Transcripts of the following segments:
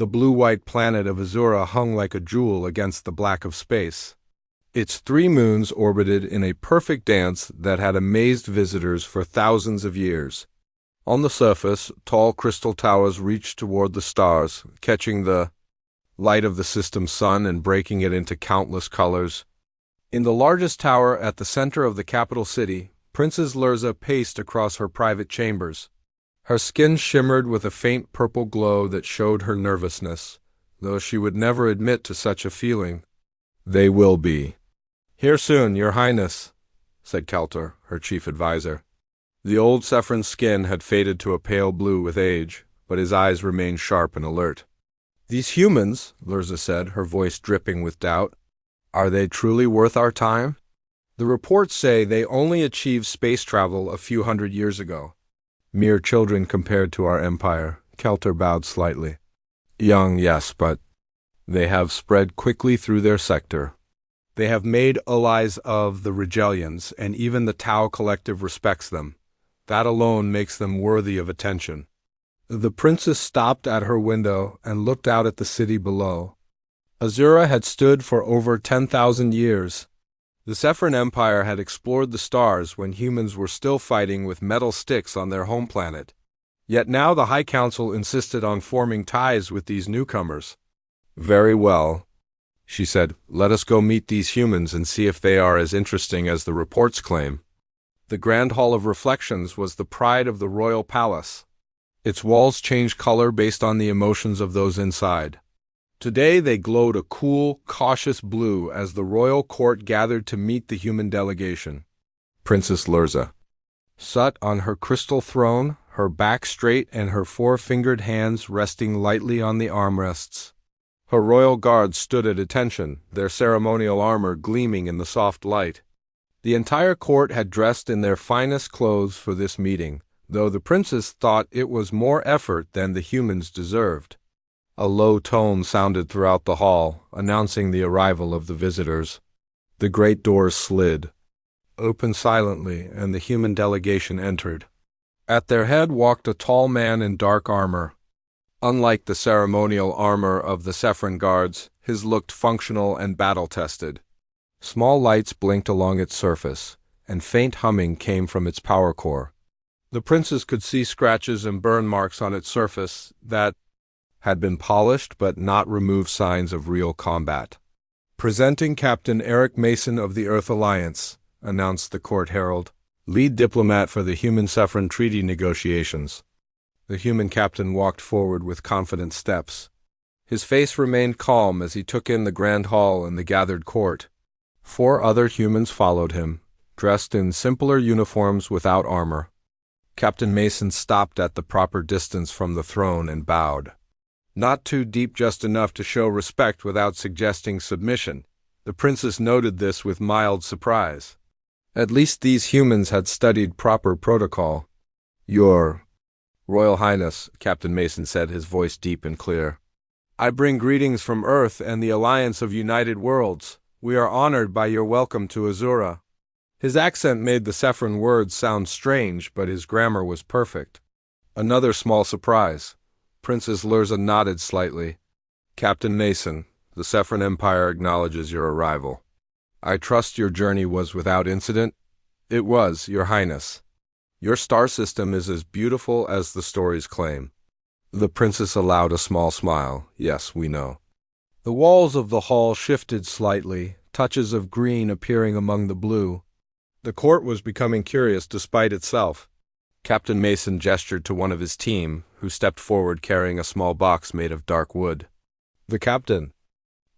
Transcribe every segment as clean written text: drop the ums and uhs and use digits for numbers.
The blue-white planet of Azura hung like a jewel against the black of space. Its 3 moons orbited in a perfect dance that had amazed visitors for thousands of years. On the surface, tall crystal towers reached toward the stars, catching the light of the system's sun and breaking it into countless colors. In the largest tower at the center of the capital city, Princess Lurza paced across her private chambers. Her skin shimmered with a faint purple glow that showed her nervousness, though she would never admit to such a feeling. "They will be here soon, Your Highness," said Keltor, her chief advisor. The old Sephron's skin had faded to a pale blue with age, but his eyes remained sharp and alert. "These humans," Lurza said, her voice dripping with doubt, "are they truly worth our time? The reports say they only achieved space travel a few hundred years ago." "Mere children compared to our empire," Keltor bowed slightly. "Young, yes, but they have spread quickly through their sector. They have made allies of the Regellians, and even the Tau Collective respects them. That alone makes them worthy of attention." The princess stopped at her window and looked out at the city below. Azura had stood for over 10,000 years. The Sephron Empire had explored the stars when humans were still fighting with metal sticks on their home planet. Yet now the High Council insisted on forming ties with these newcomers. "Very well," she said. "Let us go meet these humans and see if they are as interesting as the reports claim." The Grand Hall of Reflections was the pride of the royal palace. Its walls changed color based on the emotions of those inside. Today they glowed a cool, cautious blue as the royal court gathered to meet the human delegation. Princess Lurza sat on her crystal throne, her back straight and her 4-fingered hands resting lightly on the armrests. Her royal guards stood at attention, their ceremonial armor gleaming in the soft light. The entire court had dressed in their finest clothes for this meeting, though the princess thought it was more effort than the humans deserved. A low tone sounded throughout the hall, announcing the arrival of the visitors. The great doors slid open silently, and the human delegation entered. At their head walked a tall man in dark armor. Unlike the ceremonial armor of the Sephron guards, his looked functional and battle-tested. Small lights blinked along its surface, and faint humming came from its power core. The princess could see scratches and burn marks on its surface that had been polished but not removed signs of real combat. "Presenting Captain Eric Mason of the Earth Alliance," announced the court herald, "lead diplomat for the Human-Sephron treaty negotiations." The human captain walked forward with confident steps. His face remained calm as he took in the grand hall and the gathered court. 4 other humans followed him, dressed in simpler uniforms without armor. Captain Mason stopped at the proper distance from the throne and bowed. Not too deep, just enough to show respect without suggesting submission. The princess noted this with mild surprise. At least these humans had studied proper protocol. "Your Royal Highness," Captain Mason said, his voice deep and clear. "I bring greetings from Earth and the Alliance of United Worlds. We are honored by your welcome to Azura." His accent made the Sephron words sound strange, but his grammar was perfect. Another small surprise. Princess Lurza nodded slightly. "Captain Mason, the Sephron Empire acknowledges your arrival. I trust your journey was without incident?" "It was, Your Highness. Your star system is as beautiful as the stories claim." The princess allowed a small smile. "Yes, we know." The walls of the hall shifted slightly, touches of green appearing among the blue. The court was becoming curious despite itself. Captain Mason gestured to one of his team, who stepped forward carrying a small box made of dark wood. The captain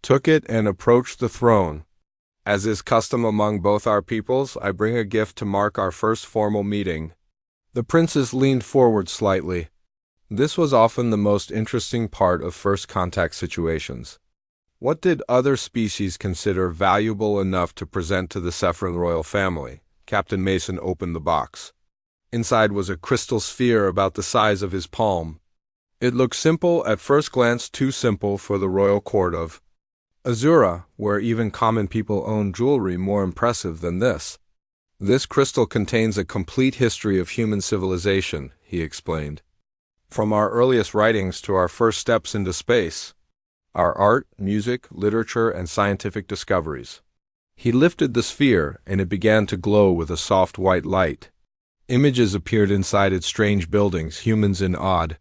took it and approached the throne. "As is custom among both our peoples, I bring a gift to mark our first formal meeting." The princess leaned forward slightly. This was often the most interesting part of first contact situations. What did other species consider valuable enough to present to the Sephron royal family? Captain Mason opened the box. Inside was a crystal sphere about the size of his palm. It looked simple at first glance, too simple for the royal court of Azura, where even common people own jewelry more impressive than this. "This crystal contains a complete history of human civilization," he explained. From our earliest writings to our first steps into space, our art, music, literature, and scientific discoveries. He lifted the sphere, and it began to glow with a soft white light. Images appeared inside its strange buildings, humans in odd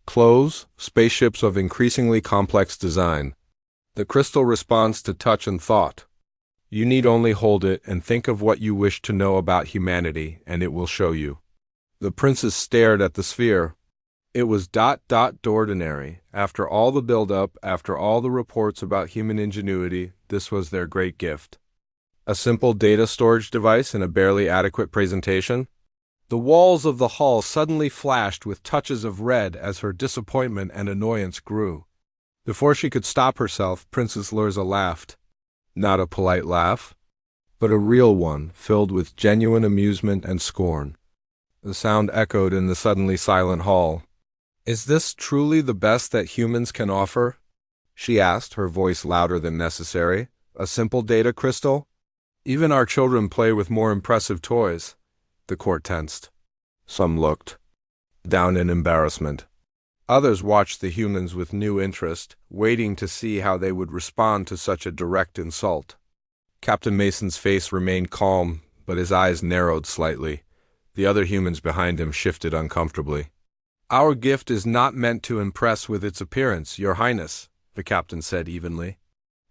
clothes, spaceships of increasingly complex design. The crystal responds to touch and thought. You need only hold it and think of what you wish to know about humanity, and it will show you. The princess stared at the sphere. It was ordinary. After all the build-up, after all the reports about human ingenuity, this was their great gift. A simple data storage device and a barely adequate presentation? The walls of the hall suddenly flashed with touches of red as her disappointment and annoyance grew. Before she could stop herself, Princess Lurza laughed. Not a polite laugh, but a real one, filled with genuine amusement and scorn. The sound echoed in the suddenly silent hall. Is this truly the best that humans can offer? She asked, her voice louder than necessary. A simple data crystal? Even our children play with more impressive toys. The court tensed. Some looked down in embarrassment. Others watched the humans with new interest, waiting to see how they would respond to such a direct insult. Captain Mason's face remained calm, but his eyes narrowed slightly. The other humans behind him shifted uncomfortably. Our gift is not meant to impress with its appearance, Your Highness, the captain said evenly.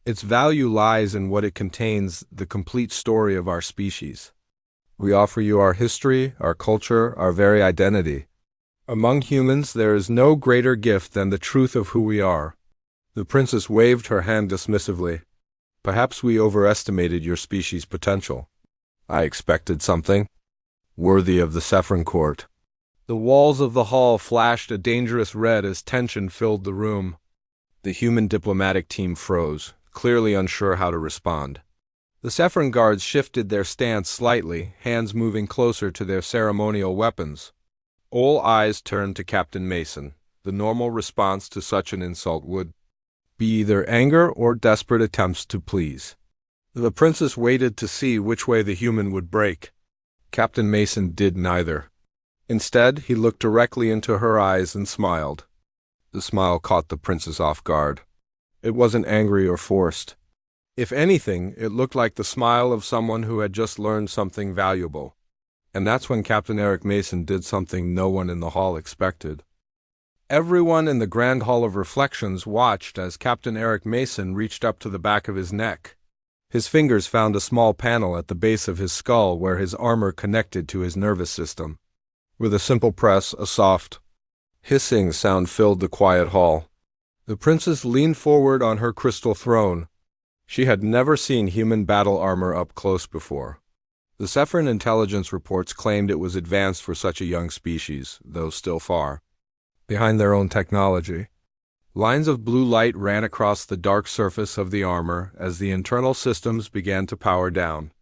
Its value lies in what it contains, the complete story of our species. We offer you our history, our culture, our very identity. Among humans, there is no greater gift than the truth of who we are. The princess waved her hand dismissively. Perhaps we overestimated your species' potential. I expected something worthy of the Saffron Court. The walls of the hall flashed a dangerous red as tension filled the room. The human diplomatic team froze, clearly unsure how to respond. The Saffron guards shifted their stance slightly, hands moving closer to their ceremonial weapons. All eyes turned to Captain Mason. The normal response to such an insult would be either anger or desperate attempts to please. The princess waited to see which way the human would break. Captain Mason did neither. Instead, he looked directly into her eyes and smiled. The smile caught the princess off guard. It wasn't angry or forced. If anything, it looked like the smile of someone who had just learned something valuable. And that's when Captain Eric Mason did something no one in the hall expected. Everyone in the Grand Hall of Reflections watched as Captain Eric Mason reached up to the back of his neck. His fingers found a small panel at the base of his skull where his armor connected to his nervous system. With a simple press, a soft, hissing sound filled the quiet hall. The princess leaned forward on her crystal throne. She had never seen human battle armor up close before. The Saffron intelligence reports claimed it was advanced for such a young species, though still far behind their own technology. Lines of blue light ran across the dark surface of the armor as the internal systems began to power down.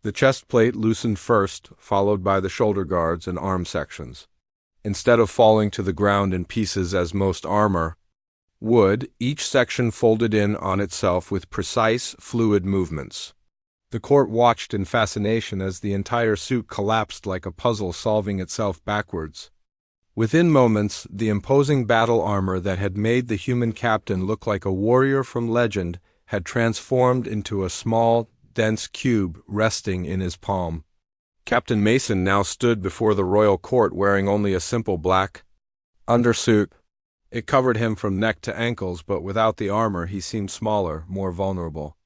The chest plate loosened first, followed by the shoulder guards and arm sections. Instead of falling to the ground in pieces as most armor would, each section folded in on itself with precise, fluid movements. The court watched in fascination as the entire suit collapsed like a puzzle solving itself backwards. Within moments, the imposing battle armor that had made the human captain look like a warrior from legend had transformed into a small, dense cube resting in his palm. Captain Mason now stood before the royal court wearing only a simple black undersuit. It covered him from neck to ankles, but without the armor he seemed smaller, more vulnerable.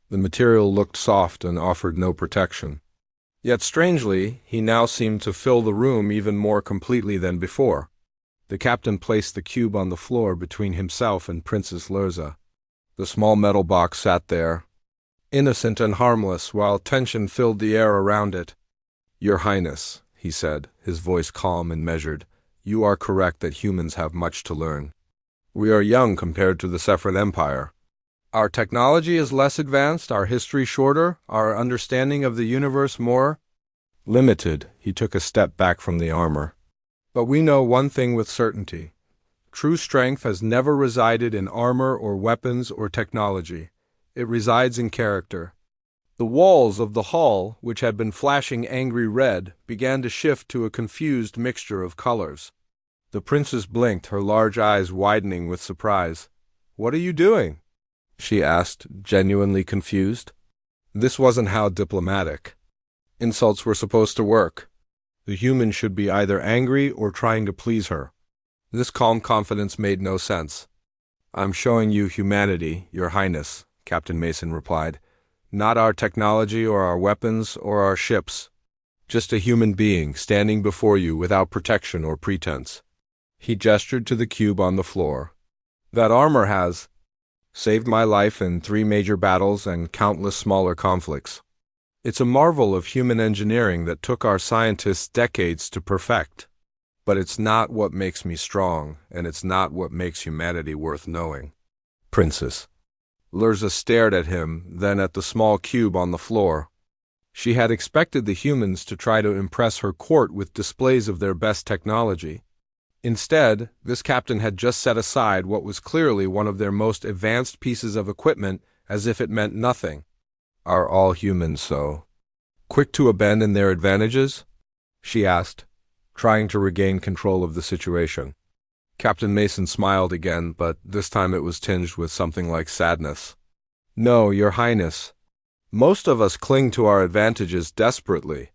The material looked soft and offered no protection. Yet strangely, he now seemed to fill the room even more completely than before. The captain placed the cube on the floor between himself and Princess Lurza. The small metal box sat there, innocent and harmless, while tension filled the air around it. Your Highness, he said, his voice calm and measured, you are correct that humans have much to learn. We are young compared to the Saffron Empire. Our technology is less advanced, our history shorter, our understanding of the universe more limited. He took a step back from the armor. But we know one thing with certainty. True strength has never resided in armor or weapons or technology. It resides in character. The walls of the hall, which had been flashing angry red, began to shift to a confused mixture of colors. The princess blinked, her large eyes widening with surprise. "What are you doing?" she asked, genuinely confused. This wasn't how diplomatic insults were supposed to work. The human should be either angry or trying to please her. This calm confidence made no sense. "I'm showing you humanity, Your Highness," Captain Mason replied. "Not our technology or our weapons or our ships. Just a human being standing before you without protection or pretense." He gestured to the cube on the floor. "That armor has saved my life in 3 major battles and countless smaller conflicts. It's a marvel of human engineering that took our scientists decades to perfect. But it's not what makes me strong, and it's not what makes humanity worth knowing." "Princess." Lurza stared at him, then at the small cube on the floor. She had expected the humans to try to impress her court with displays of their best technology. Instead, this captain had just set aside what was clearly one of their most advanced pieces of equipment as if it meant nothing. "Are all humans so quick to abandon their advantages?" she asked, trying to regain control of the situation. Captain Mason smiled again, but this time it was tinged with something like sadness. "No, Your Highness. Most of us cling to our advantages desperately.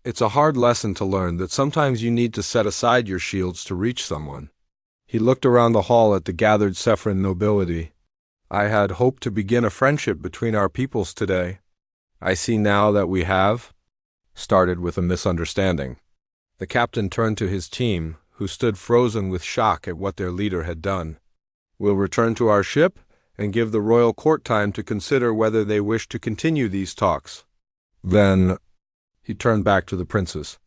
It's a hard lesson to learn that sometimes you need to set aside your shields to reach someone." He looked around the hall at the gathered Sephran nobility. "I had hoped to begin a friendship between our peoples today. I see now that we have started with a misunderstanding." The captain turned to his team, who stood frozen with shock at what their leader had done. "We'll return to our ship and give the royal court time to consider whether they wish to continue these talks. Then," he turned back to the princess,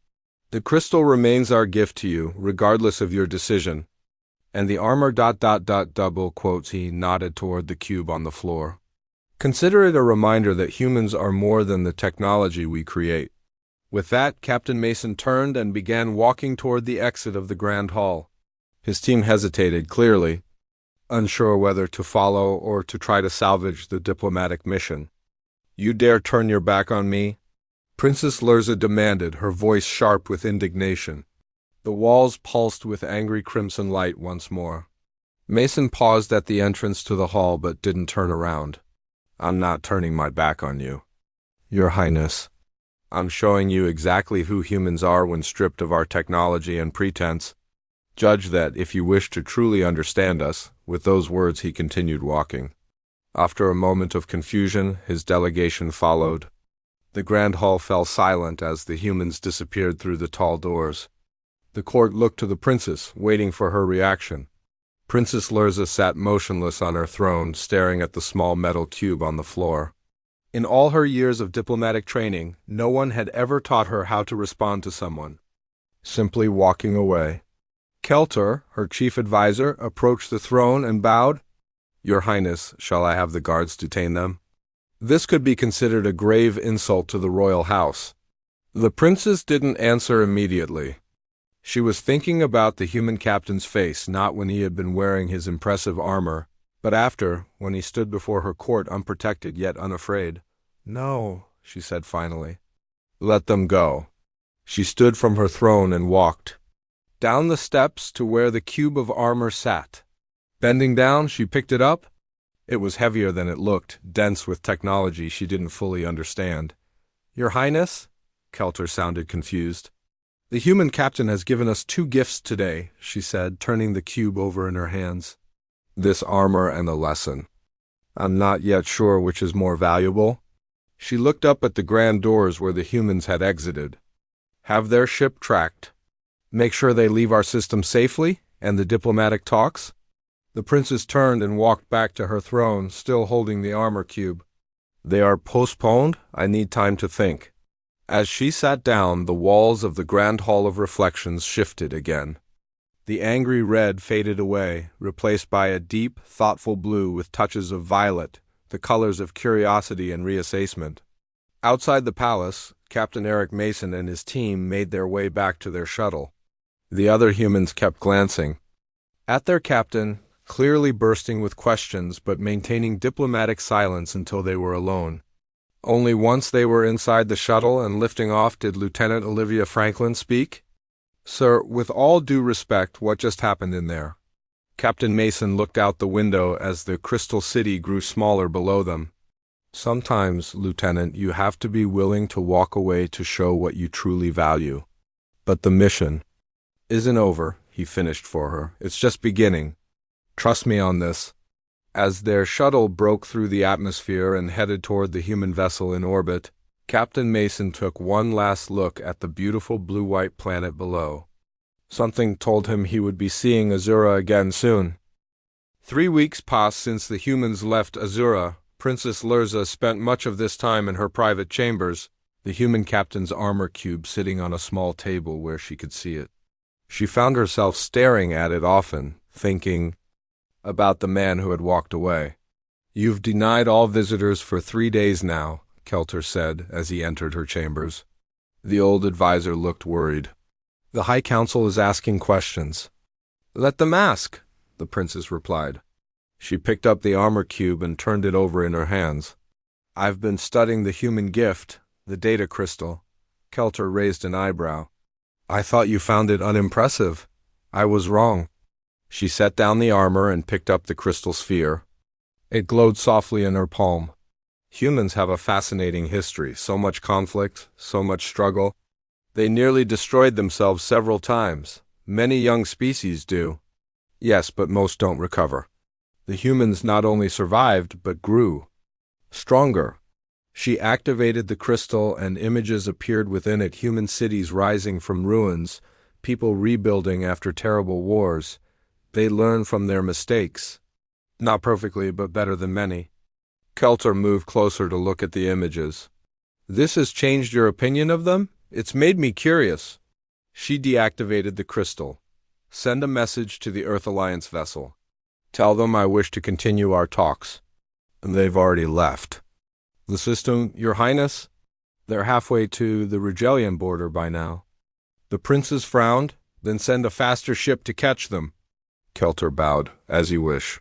"the crystal remains our gift to you, regardless of your decision. And the armor ... double quotes." He nodded toward the cube on the floor. "Consider it a reminder that humans are more than the technology we create." With that, Captain Mason turned and began walking toward the exit of the Grand Hall. His team hesitated, clearly unsure whether to follow or to try to salvage the diplomatic mission. "You dare turn your back on me?" Princess Lurza demanded, her voice sharp with indignation. The walls pulsed with angry crimson light once more. Mason paused at the entrance to the hall but didn't turn around. "I'm not turning my back on you, Your Highness. I'm showing you exactly who humans are when stripped of our technology and pretense. Judge that if you wish to truly understand us." With those words he continued walking. After a moment of confusion, his delegation followed. The Grand Hall fell silent as the humans disappeared through the tall doors. The court looked to the princess, waiting for her reaction. Princess Lurza sat motionless on her throne, staring at the small metal cube on the floor. In all her years of diplomatic training, no one had ever taught her how to respond to someone. Simply walking away. Kelter, her chief advisor, approached the throne and bowed. "Your Highness, shall I have the guards detain them?" This could be considered a grave insult to the royal house. The princess didn't answer immediately. She was thinking about the human captain's face, not when he had been wearing his impressive armor, but after, when he stood before her court unprotected yet unafraid. "No," she said finally. "Let them go." She stood from her throne and walked down the steps to where the cube of armor sat. Bending down, she picked it up. It was heavier than it looked, dense with technology she didn't fully understand. "Your Highness?" Kelter sounded confused. "The human captain has given us 2 gifts today," she said, turning the cube over in her hands. "This armor and a lesson. I'm not yet sure which is more valuable." She looked up at the grand doors where the humans had exited. "Have their ship tracked. Make sure they leave our system safely, and the diplomatic talks." The princess turned and walked back to her throne, still holding the armor cube. "They are postponed. I need time to think." As she sat down, the walls of the Grand Hall of Reflections shifted again. The angry red faded away, replaced by a deep, thoughtful blue with touches of violet, the colors of curiosity and reassessment. Outside the palace, Captain Eric Mason and his team made their way back to their shuttle. The other humans kept glancing at their captain, clearly bursting with questions but maintaining diplomatic silence until they were alone. Only once they were inside the shuttle and lifting off did Lieutenant Olivia Franklin speak. Sir, with all due respect, what just happened in there? Captain Mason looked out the window as the crystal city grew smaller below them. Sometimes, Lieutenant, you have to be willing to walk away to show what you truly value. But the mission isn't over, he finished for her. It's just beginning. Trust me on this. As their shuttle broke through the atmosphere and headed toward the human vessel in orbit, Captain Mason took one last look at the beautiful blue-white planet below. Something told him he would be seeing Azura again soon. 3 weeks passed since the humans left Azura. Princess Lurza spent much of this time in her private chambers, the human captain's armor cube sitting on a small table where she could see it. She found herself staring at it often, thinking about the man who had walked away. "You've denied all visitors for 3 days now," Kelter said as he entered her chambers. The old advisor looked worried. "The High Council is asking questions." "Let them ask," the princess replied. She picked up the armor cube and turned it over in her hands. "I've been studying the human gift, the data crystal." Kelter raised an eyebrow. "I thought you found it unimpressive." "I was wrong." She set down the armor and picked up the crystal sphere. It glowed softly in her palm. Humans have a fascinating history, so much conflict, so much struggle. They nearly destroyed themselves several times. Many young species do. Yes, but most don't recover. The humans not only survived, but grew stronger. She activated the crystal and images appeared within it, human cities rising from ruins, people rebuilding after terrible wars. They learn from their mistakes. Not perfectly, but better than many. Kelter moved closer to look at the images. "This has changed your opinion of them? It's made me curious." She deactivated the crystal. "Send a message to the Earth Alliance vessel. Tell them I wish to continue our talks." "They've already left." "The system, Your Highness?" "They're halfway to the Rigelian border by now." The princess frowned. "Then send a faster ship to catch them." Kelter bowed. "As you wish."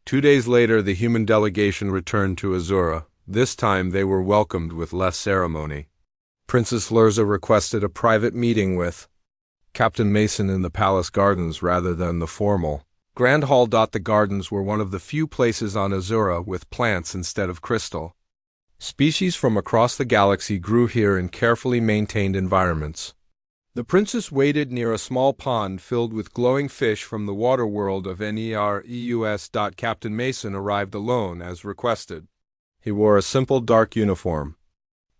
2 days later, the human delegation returned to Azura. This time they were welcomed with less ceremony. Princess Lurza requested a private meeting with Captain Mason in the palace gardens rather than the formal Grand Hall. The gardens were one of the few places on Azura with plants instead of crystal. Species from across the galaxy grew here in carefully maintained environments. The princess waited near a small pond filled with glowing fish from the water world of Nereus. Captain Mason arrived alone, as requested. He wore a simple dark uniform.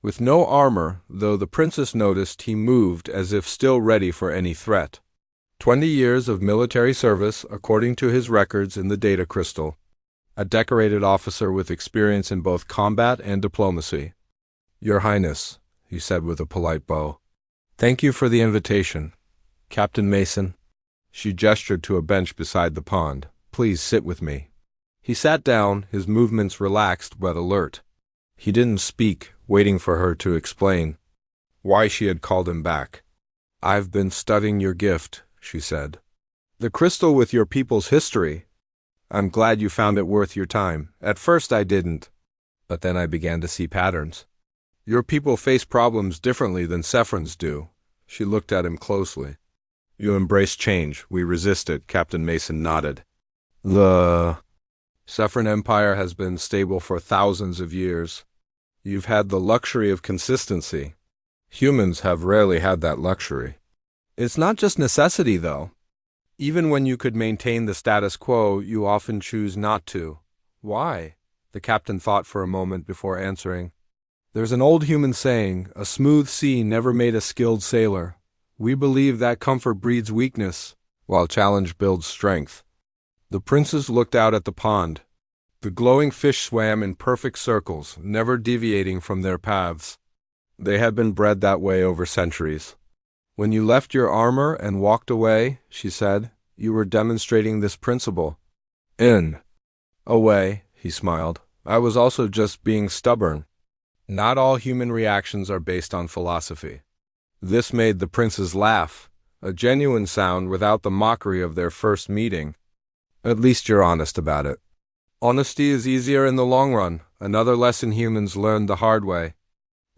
With no armor, though the princess noticed he moved as if still ready for any threat. 20 years of military service, according to his records in the data crystal. A decorated officer with experience in both combat and diplomacy. "Your Highness," he said with a polite bow. "Thank you for the invitation. Captain Mason." She gestured to a bench beside the pond. "Please sit with me." He sat down, his movements relaxed but alert. He didn't speak, waiting for her to explain why she had called him back. "I've been studying your gift," she said. "The crystal with your people's history. I'm glad you found it worth your time. At first I didn't, but then I began to see patterns. Your people face problems differently than Sephrons do." She looked at him closely. "You embrace change. We resist it." Captain Mason nodded. "The Sephron Empire has been stable for thousands of years. You've had the luxury of consistency. Humans have rarely had that luxury." "It's not just necessity, though. Even when you could maintain the status quo, you often choose not to." "Why?" The captain thought for a moment before answering. "There's an old human saying, 'A smooth sea never made a skilled sailor.' We believe that comfort breeds weakness, while challenge builds strength." The princess looked out at the pond. The glowing fish swam in perfect circles, never deviating from their paths. They had been bred that way over centuries. "When you left your armor and walked away," she said, "you were demonstrating this principle." "In a way," he smiled. "I was also just being stubborn. Not all human reactions are based on philosophy." This made the princess laugh, a genuine sound without the mockery of their first meeting. "At least you're honest about it." "Honesty is easier in the long run, another lesson humans learned the hard way."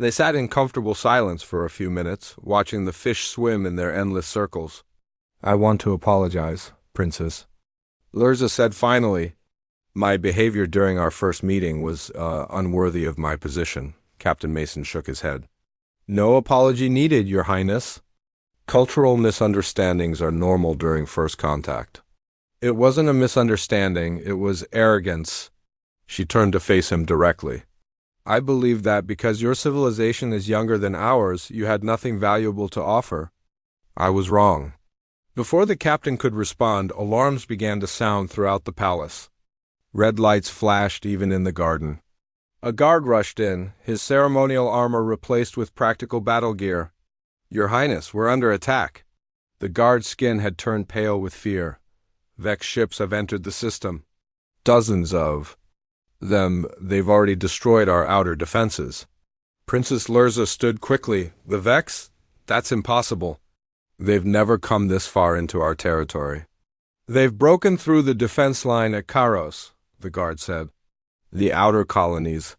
They sat in comfortable silence for a few minutes, watching the fish swim in their endless circles. "I want to apologize, Princess," Lurza said finally. "My behavior during our first meeting was unworthy of my position." Captain Mason shook his head. "No apology needed, Your Highness. Cultural misunderstandings are normal during first contact." "It wasn't a misunderstanding, it was arrogance." She turned to face him directly. "I believe that because your civilization is younger than ours, you had nothing valuable to offer. I was wrong." Before the captain could respond, alarms began to sound throughout the palace. Red lights flashed even in the garden. A guard rushed in, his ceremonial armor replaced with practical battle gear. "Your Highness, we're under attack." The guard's skin had turned pale with fear. "Vex ships have entered the system. Dozens of them. They've already destroyed our outer defenses." Princess Lurza stood quickly. "The Vex? That's impossible. They've never come this far into our territory." "They've broken through the defense line at Karos," the guard said. "The outer colonies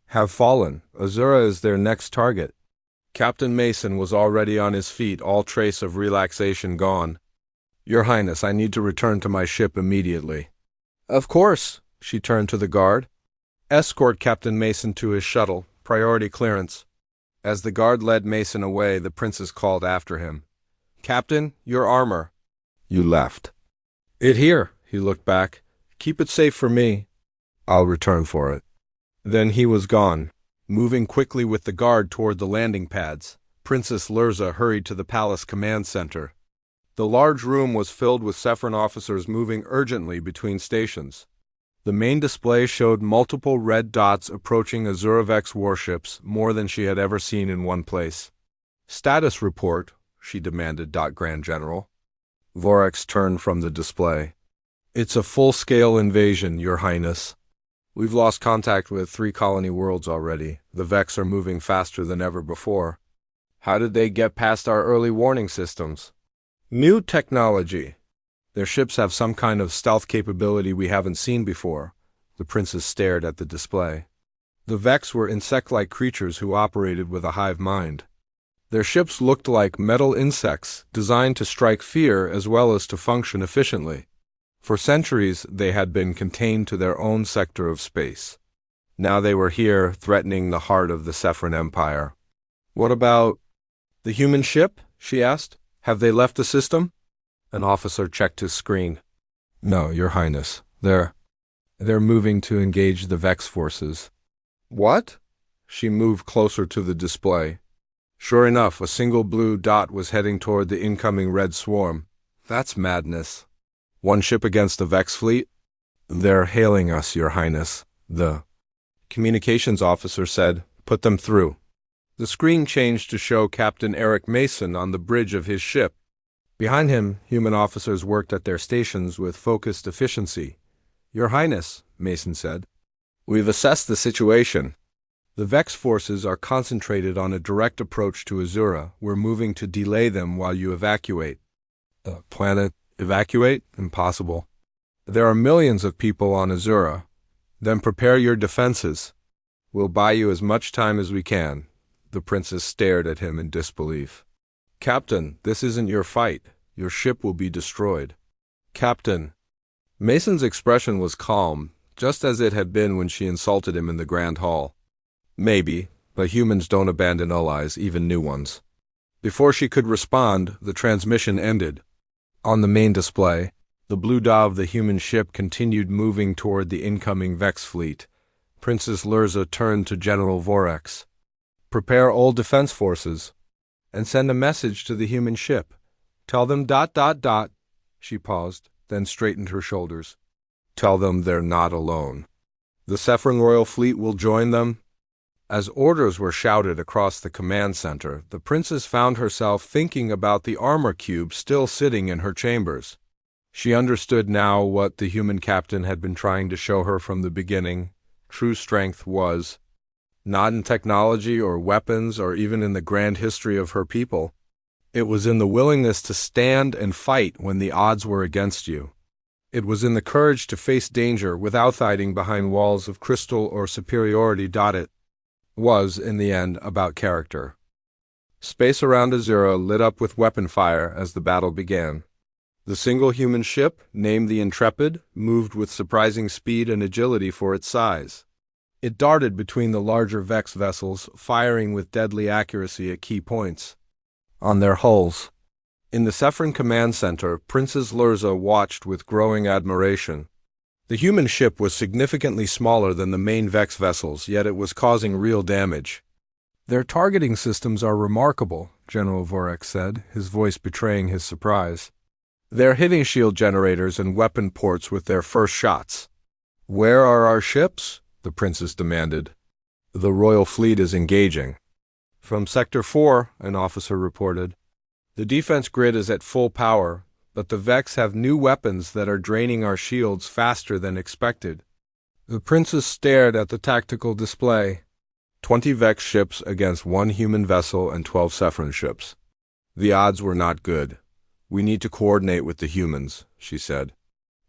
have fallen. Azura is their next target." Captain Mason was already on his feet, all trace of relaxation gone. "Your Highness, I need to return to my ship immediately." "Of course." She turned to the guard. "Escort Captain Mason to his shuttle. Priority clearance." As the guard led Mason away, the princess called after him. "Captain, your armor." "You left it here." He looked back. "Keep it safe for me. I'll return for it." Then he was gone. Moving quickly with the guard toward the landing pads, Princess Lurza hurried to the palace command center. The large room was filled with Sephron officers moving urgently between stations. The main display showed multiple red dots approaching Azuravex warships, more than she had ever seen in one place. "Status report," she demanded, Grand General. Vorax turned from the display. "It's a full-scale invasion, Your Highness. We've lost contact with 3 colony worlds already. The Vex are moving faster than ever before." "How did they get past our early warning systems?" "New technology. Their ships have some kind of stealth capability we haven't seen before." The princess stared at the display. The Vex were insect-like creatures who operated with a hive mind. Their ships looked like metal insects, designed to strike fear as well as to function efficiently. For centuries, they had been contained to their own sector of space. Now they were here, threatening the heart of the Sephron Empire. "What about the human ship?" she asked. "Have they left the system?" An officer checked his screen. "No, Your Highness. They're moving to engage the Vex forces." "What?" She moved closer to the display. Sure enough, a single blue dot was heading toward the incoming red swarm. "That's madness. One ship against the Vex fleet?" "They're hailing us, Your Highness," the communications officer said. "Put them through." The screen changed to show Captain Eric Mason on the bridge of his ship. Behind him, human officers worked at their stations with focused efficiency. "Your Highness," Mason said, "we've assessed the situation. The Vex forces are concentrated on a direct approach to Azura. We're moving to delay them while you evacuate." "The planet evacuate? Impossible. There are millions of people on Azura. Then prepare your defenses. We'll buy you as much time as we can." The princess stared at him in disbelief. "Captain, this isn't your fight. Your ship will be destroyed." "Captain." Mason's expression was calm, just as it had been when she insulted him in the Grand Hall. "Maybe, but humans don't abandon allies, even new ones." Before she could respond, the transmission ended. On the main display, the blue dot of the human ship continued moving toward the incoming Vex fleet. Princess Lurza turned to General Vorax. "Prepare all defense forces, and send a message to the human ship. Tell them ... She paused, then straightened her shoulders. "Tell them they're not alone. The Sephron Royal Fleet will join them." As orders were shouted across the command center, the princess found herself thinking about the armor cube still sitting in her chambers. She understood now what the human captain had been trying to show her from the beginning. True strength was not in technology or weapons or even in the grand history of her people. It was in the willingness to stand and fight when the odds were against you. It was in the courage to face danger without hiding behind walls of crystal or superiority. was, in the end, about character. Space around Azura lit up with weapon fire as the battle began. The single human ship, named the Intrepid, moved with surprising speed and agility for its size. It darted between the larger Vex vessels, firing with deadly accuracy at key points on their hulls. In the Sephron Command Center, Princess Lurza watched with growing admiration. The human ship was significantly smaller than the main Vex vessels, yet it was causing real damage. "Their targeting systems are remarkable," General Vorex said, his voice betraying his surprise. "They're hitting shield generators and weapon ports with their first shots." "Where are our ships?" the princess demanded. "The royal fleet is engaging." "From Sector 4, an officer reported. "The defense grid is at full power, but the Vex have new weapons that are draining our shields faster than expected." The princess stared at the tactical display. 20 Vex ships against 1 human vessel and 12 Sephron ships. The odds were not good. "We need to coordinate with the humans," she said.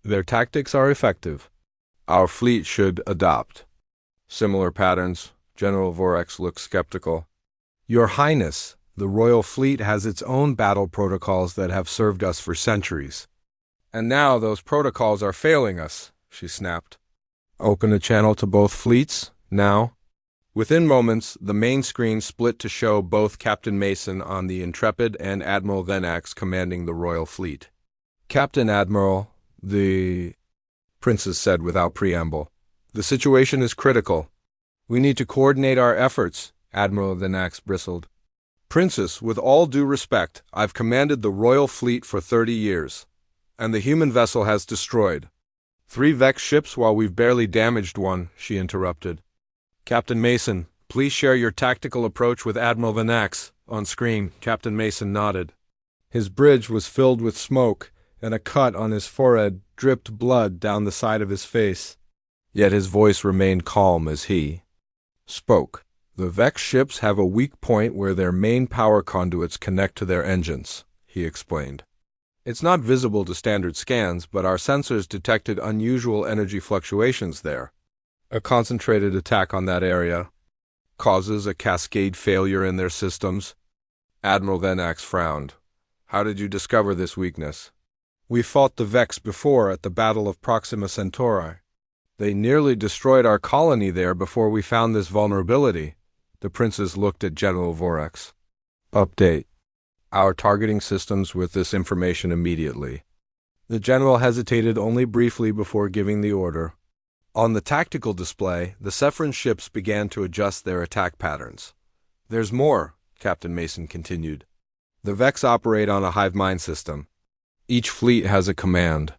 "Their tactics are effective. Our fleet should adopt similar patterns." General Vorex looked skeptical. "Your Highness, the royal fleet has its own battle protocols that have served us for centuries. And now those protocols are failing us," she snapped. "Open a channel to both fleets, now." Within moments, the main screen split to show both Captain Mason on the Intrepid and Admiral Venax commanding the royal fleet. "Captain Admiral," the princess said without preamble, "the situation is critical. We need to coordinate our efforts," Admiral Venax bristled. "Princess, with all due respect, I've commanded the royal fleet for 30 years, and the human vessel has destroyed 3 Vex ships while we've barely damaged 1, she interrupted. "Captain Mason, please share your tactical approach with Admiral Venax." On screen, Captain Mason nodded. His bridge was filled with smoke, and a cut on his forehead dripped blood down the side of his face. Yet his voice remained calm as he spoke. "The Vex ships have a weak point where their main power conduits connect to their engines," he explained. "It's not visible to standard scans, but our sensors detected unusual energy fluctuations there. A concentrated attack on that area causes a cascade failure in their systems." Admiral Venax frowned. "How did you discover this weakness?" "We fought the Vex before at the Battle of Proxima Centauri. They nearly destroyed our colony there before we found this vulnerability." The princess looked at General Vorex. "Update our targeting systems with this information immediately." The general hesitated only briefly before giving the order. On the tactical display, the Sephron ships began to adjust their attack patterns. "There's more," Captain Mason continued. "The Vex operate on a hive mind system. Each fleet has a command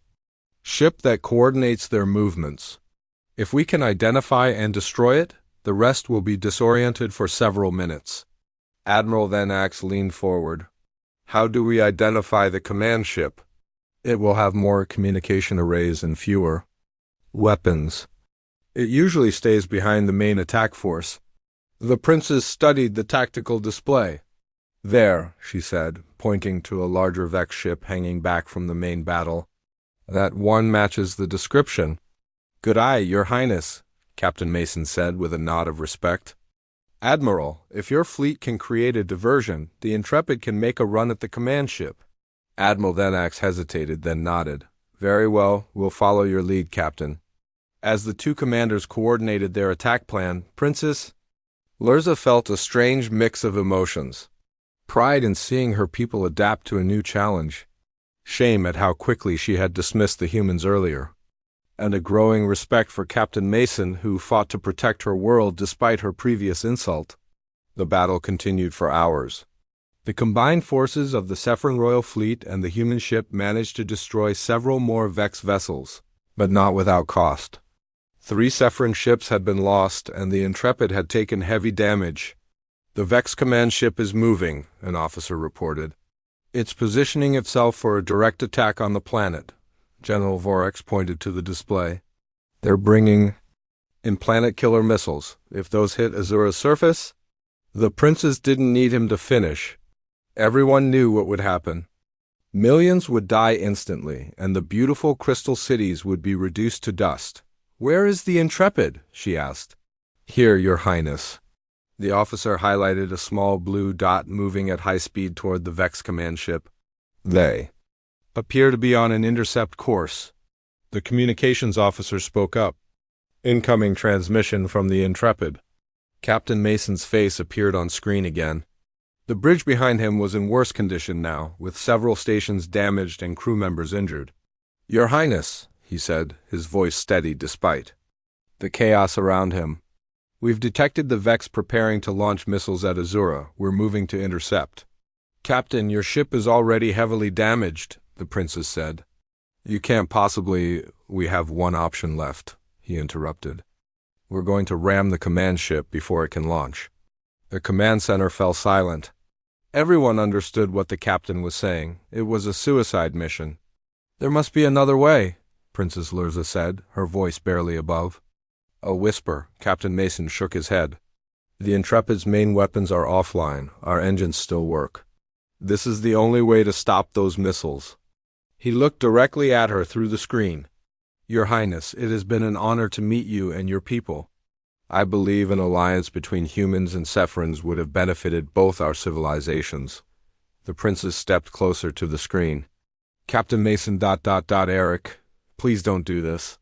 ship that coordinates their movements. If we can identify and destroy it, the rest will be disoriented for several minutes." Admiral Venax leaned forward. "How do we identify the command ship?" "It will have more communication arrays and fewer weapons. It usually stays behind the main attack force." The princess studied the tactical display. "There," she said, pointing to a larger Vex ship hanging back from the main battle. "That one matches the description." "Good eye, Your Highness," Captain Mason said with a nod of respect. "Admiral, if your fleet can create a diversion, the Intrepid can make a run at the command ship." Admiral Venax hesitated, then nodded. "Very well, we'll follow your lead, Captain." As the 2 commanders coordinated their attack plan, Princess Lurza felt a strange mix of emotions. Pride in seeing her people adapt to a new challenge, shame at how quickly she had dismissed the humans earlier, and a growing respect for Captain Mason, who fought to protect her world despite her previous insult. The battle continued for hours. The combined forces of the Sephron Royal Fleet and the human ship managed to destroy several more Vex vessels, but not without cost. 3 Sephron ships had been lost, and the Intrepid had taken heavy damage. "The Vex command ship is moving," an officer reported. "It's positioning itself for a direct attack on the planet." General Vorex pointed to the display. "They're bringing in planet killer missiles. If those hit Azura's surface..." The princess didn't need him to finish. Everyone knew what would happen. Millions would die instantly, and the beautiful crystal cities would be reduced to dust. "Where is the Intrepid?" she asked. "Here, Your Highness." The officer highlighted a small blue dot moving at high speed toward the Vex command ship. They appear to be on an intercept course. The communications officer spoke up. Incoming transmission from the Intrepid. Captain Mason's face appeared on screen again. The bridge behind him was in worse condition now, with several stations damaged and crew members injured. "Your Highness," he said, his voice steady despite the chaos around him. "We've detected the Vex preparing to launch missiles at Azura. We're moving to intercept." "Captain, your ship is already heavily damaged," the princess said. "You can't possibly—" "We have one option left," he interrupted. "We're going to ram the command ship before it can launch." The command center fell silent. Everyone understood what the captain was saying. It was a suicide mission. "There must be another way," Princess Lurza said, her voice barely above. A whisper. Captain Mason shook his head. "The Intrepid's main weapons are offline. Our engines still work. This is the only way to stop those missiles." He looked directly at her through the screen. "Your Highness, it has been an honor to meet you and your people. I believe an alliance between humans and Sephrons would have benefited both our civilizations." The princess stepped closer to the screen. "Captain Mason... Eric, please don't do this."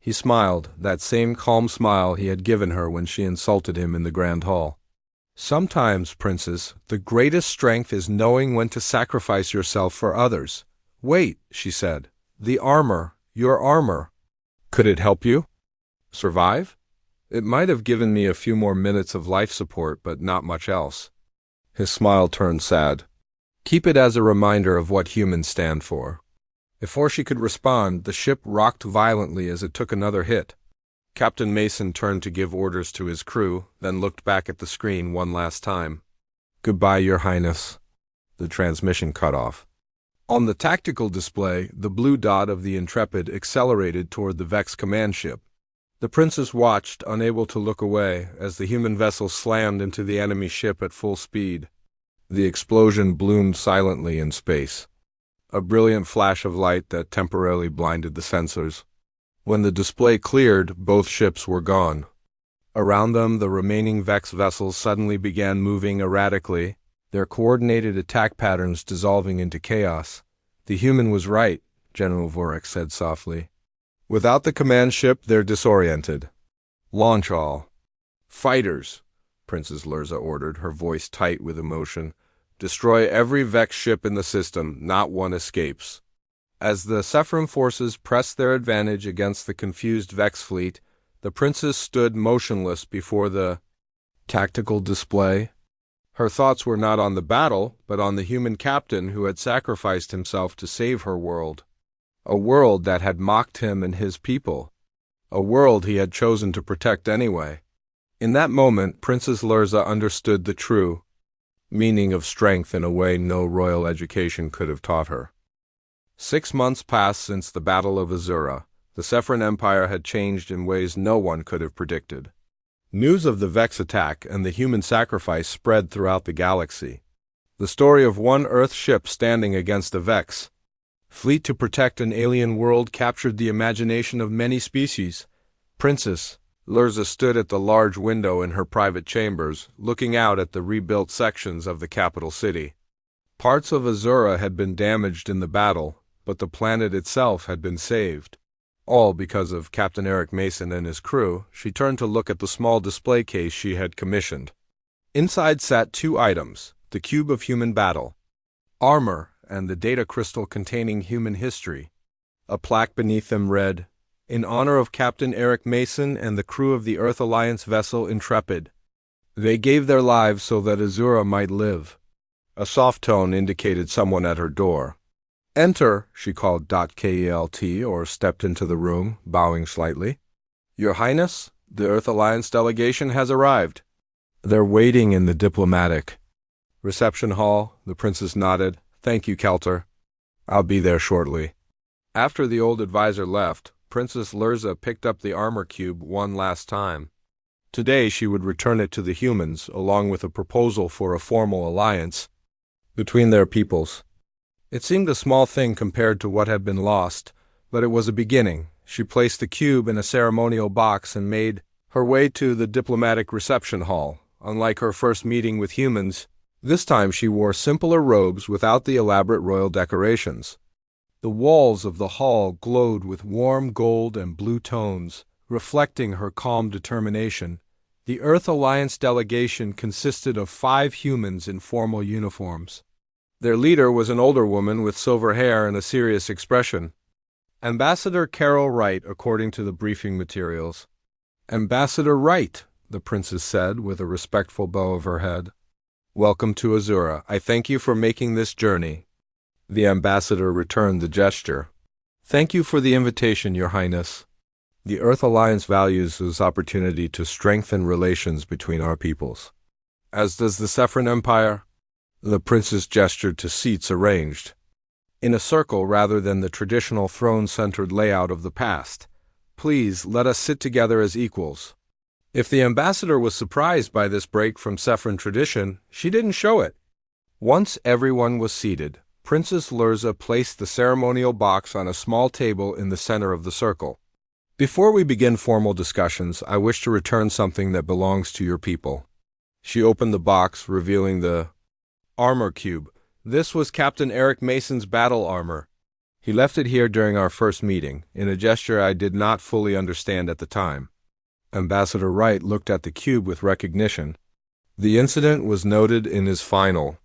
He smiled, that same calm smile he had given her when she insulted him in the Grand Hall. "Sometimes, Princess, the greatest strength is knowing when to sacrifice yourself for others." "Wait," she said. "The armor, your armor. Could it help you survive?" "It might have given me a few more minutes of life support, but not much else." His smile turned sad. "Keep it as a reminder of what humans stand for." Before she could respond, the ship rocked violently as it took another hit. Captain Mason turned to give orders to his crew, then looked back at the screen one last time. "Goodbye, Your Highness." The transmission cut off. On the tactical display, the blue dot of the Intrepid accelerated toward the Vex command ship. The princess watched, unable to look away, as the human vessel slammed into the enemy ship at full speed. The explosion bloomed silently in space. A brilliant flash of light that temporarily blinded the sensors. When the display cleared, both ships were gone. Around them, the remaining Vex vessels suddenly began moving erratically, their coordinated attack patterns dissolving into chaos. "The human was right," General Vorik said softly. "Without the command ship, they're disoriented. Launch all." "Fighters," Princess Lurza ordered, her voice tight with emotion. "Destroy every Vex ship in the system, not one escapes." As the Sephram forces pressed their advantage against the confused Vex fleet, the princess stood motionless before the tactical display. Her thoughts were not on the battle, but on the human captain who had sacrificed himself to save her world. A world that had mocked him and his people. A world he had chosen to protect anyway. In that moment, Princess Lurza understood the true meaning of strength in a way no royal education could have taught her. 6 months passed since the Battle of Azura. The Sephron Empire had changed in ways no one could have predicted. News of the Vex attack and the human sacrifice spread throughout the galaxy. The story of one Earth ship standing against a Vex fleet to protect an alien world captured the imagination of many species. Princess Lurza stood at the large window in her private chambers, looking out at the rebuilt sections of the capital city. Parts of Azura had been damaged in the battle, but the planet itself had been saved. All because of Captain Eric Mason and his crew. She turned to look at the small display case she had commissioned. Inside sat 2 items, the cube of human battle, armor, and the data crystal containing human history. A plaque beneath them read, "In honor of Captain Eric Mason and the crew of the Earth Alliance vessel Intrepid. They gave their lives so that Azura might live." A soft tone indicated someone at her door. "Enter," she called .KELT, or stepped into the room, bowing slightly. "Your Highness, the Earth Alliance delegation has arrived." "They're waiting in the diplomatic reception hall," the princess nodded. "Thank you, Kelter. I'll be there shortly." After the old advisor left, Princess Lurza picked up the armor cube one last time. Today she would return it to the humans, along with a proposal for a formal alliance between their peoples. It seemed a small thing compared to what had been lost, but it was a beginning. She placed the cube in a ceremonial box and made her way to the diplomatic reception hall, unlike her first meeting with humans. This time she wore simpler robes without the elaborate royal decorations. The walls of the hall glowed with warm gold and blue tones, reflecting her calm determination. The Earth Alliance delegation consisted of 5 humans in formal uniforms. Their leader was an older woman with silver hair and a serious expression. Ambassador Carol Wright, according to the briefing materials. Ambassador Wright, the princess said with a respectful bow of her head. Welcome to Azura. I thank you for making this journey. The ambassador returned the gesture. Thank you for the invitation, Your Highness. The Earth Alliance values this opportunity to strengthen relations between our peoples. As does the Saffron Empire. The princess gestured to seats arranged in a circle rather than the traditional throne-centered layout of the past. Please, let us sit together as equals. If the ambassador was surprised by this break from Saffron tradition, she didn't show it. Once everyone was seated, Princess Lurza placed the ceremonial box on a small table in the center of the circle. Before we begin formal discussions, I wish to return something that belongs to your people. She opened the box, revealing the armor cube. This was Captain Eric Mason's battle armor. He left it here during our first meeting, in a gesture I did not fully understand at the time. Ambassador Wright looked at the cube with recognition. The incident was noted in his final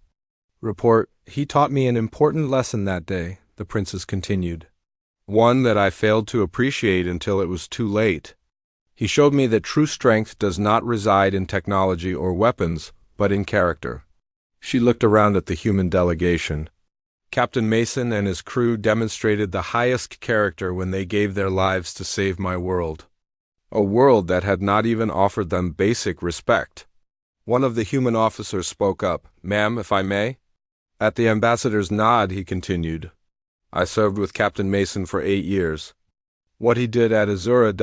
report. He taught me an important lesson that day, the princess continued. One that I failed to appreciate until it was too late. He showed me that true strength does not reside in technology or weapons, but in character. She looked around at the human delegation. Captain Mason and his crew demonstrated the highest character when they gave their lives to save my world. A world that had not even offered them basic respect. One of the human officers spoke up. Ma'am, if I may? At the ambassador's nod, he continued. I served with Captain Mason for 8 years. What he did at Azura...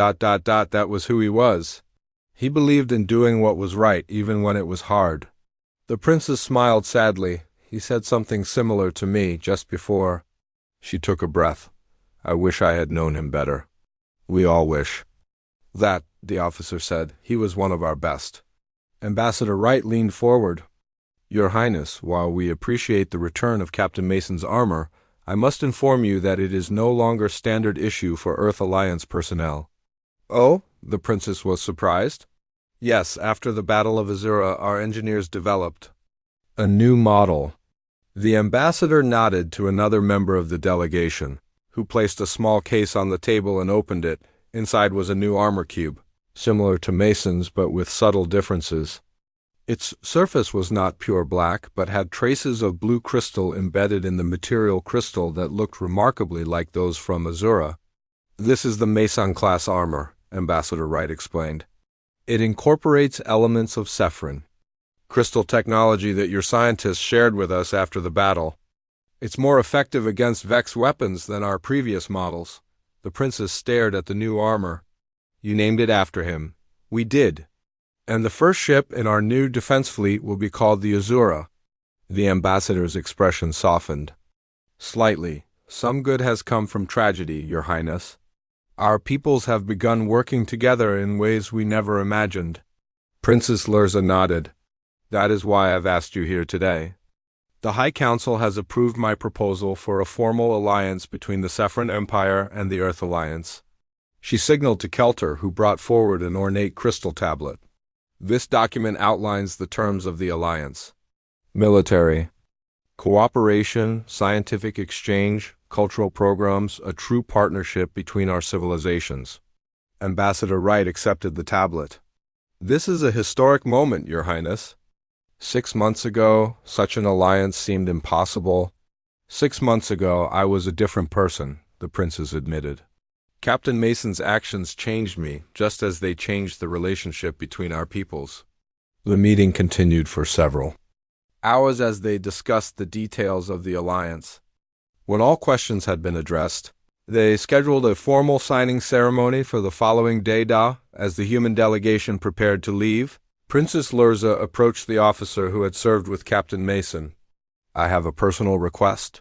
that was who he was. He believed in doing what was right, even when it was hard. The princess smiled sadly. He said something similar to me just before. She took a breath. I wish I had known him better. We all wish. That, the officer said, he was one of our best. Ambassador Wright leaned forward. Your Highness, while we appreciate the return of Captain Mason's armor, I must inform you that it is no longer standard issue for Earth Alliance personnel. Oh? The princess was surprised. Yes, after the Battle of Azura, our engineers developed a new model. The ambassador nodded to another member of the delegation, who placed a small case on the table and opened it. Inside was a new armor cube, similar to Mason's but with subtle differences. Its surface was not pure black, but had traces of blue crystal embedded in the material crystal that looked remarkably like those from Azura. This is the Mason-class armor, Ambassador Wright explained. It incorporates elements of Saffron, crystal technology that your scientists shared with us after the battle. It's more effective against Vex weapons than our previous models. The princess stared at the new armor. You named it after him. We did. And the first ship in our new defense fleet will be called the Azura. The ambassador's expression softened. Slightly. Some good has come from tragedy, Your Highness. Our peoples have begun working together in ways we never imagined. Princess Lurza nodded. That is why I've asked you here today. The High Council has approved my proposal for a formal alliance between the Saffron Empire and the Earth Alliance. She signaled to Kelter, who brought forward an ornate crystal tablet. This document outlines the terms of the alliance. Military. Cooperation, scientific exchange, cultural programs, a true partnership between our civilizations. Ambassador Wright accepted the tablet. This is a historic moment, Your Highness. 6 months ago, such an alliance seemed impossible. 6 months ago, I was a different person, the princess admitted. Captain Mason's actions changed me, just as they changed the relationship between our peoples. The meeting continued for several hours as they discussed the details of the alliance. When all questions had been addressed, they scheduled a formal signing ceremony for the following day. As the human delegation prepared to leave, Princess Lurza approached the officer who had served with Captain Mason. I have a personal request,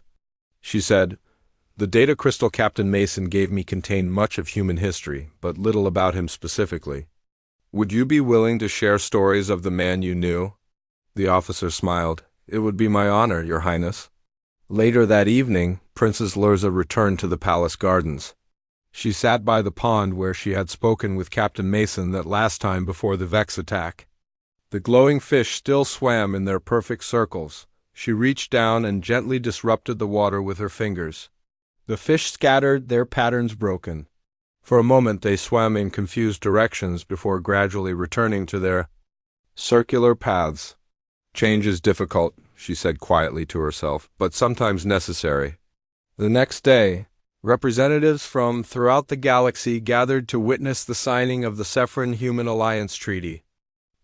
she said. The data crystal Captain Mason gave me contained much of human history, but little about him specifically. Would you be willing to share stories of the man you knew? The officer smiled. It would be my honor, Your Highness. Later that evening, Princess Lurza returned to the palace gardens. She sat by the pond where she had spoken with Captain Mason that last time before the Vex attack. The glowing fish still swam in their perfect circles. She reached down and gently disrupted the water with her fingers. The fish scattered, their patterns broken. For a moment they swam in confused directions before gradually returning to their circular paths. Change is difficult, she said quietly to herself, but sometimes necessary. The next day, representatives from throughout the galaxy gathered to witness the signing of the Cephren-Human Alliance Treaty.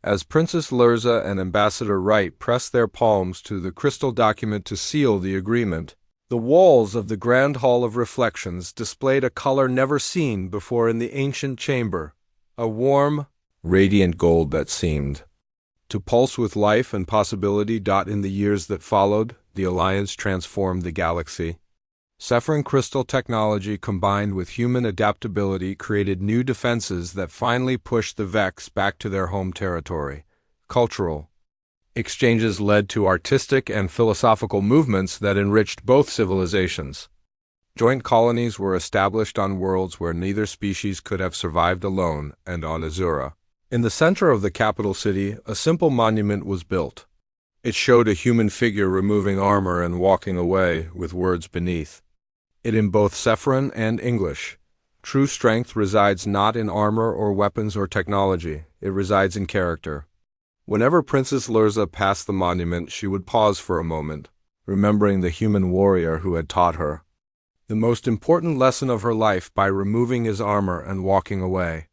As Princess Lurza and Ambassador Wright pressed their palms to the crystal document to seal the agreement, the walls of the Grand Hall of Reflections displayed a color never seen before in the ancient chamber, a warm, radiant gold that seemed to pulse with life and possibility. In the years that followed, the Alliance transformed the galaxy. Cephren crystal technology combined with human adaptability created new defenses that finally pushed the Vex back to their home territory. Cultural exchanges led to artistic and philosophical movements that enriched both civilizations. Joint colonies were established on worlds where neither species could have survived alone, and on Azura. In the center of the capital city, a simple monument was built. It showed a human figure removing armor and walking away, with words beneath it in both Cephren and English. True strength resides not in armor or weapons or technology, it resides in character. Whenever Princess Lurza passed the monument, she would pause for a moment, remembering the human warrior who had taught her the most important lesson of her life by removing his armor and walking away.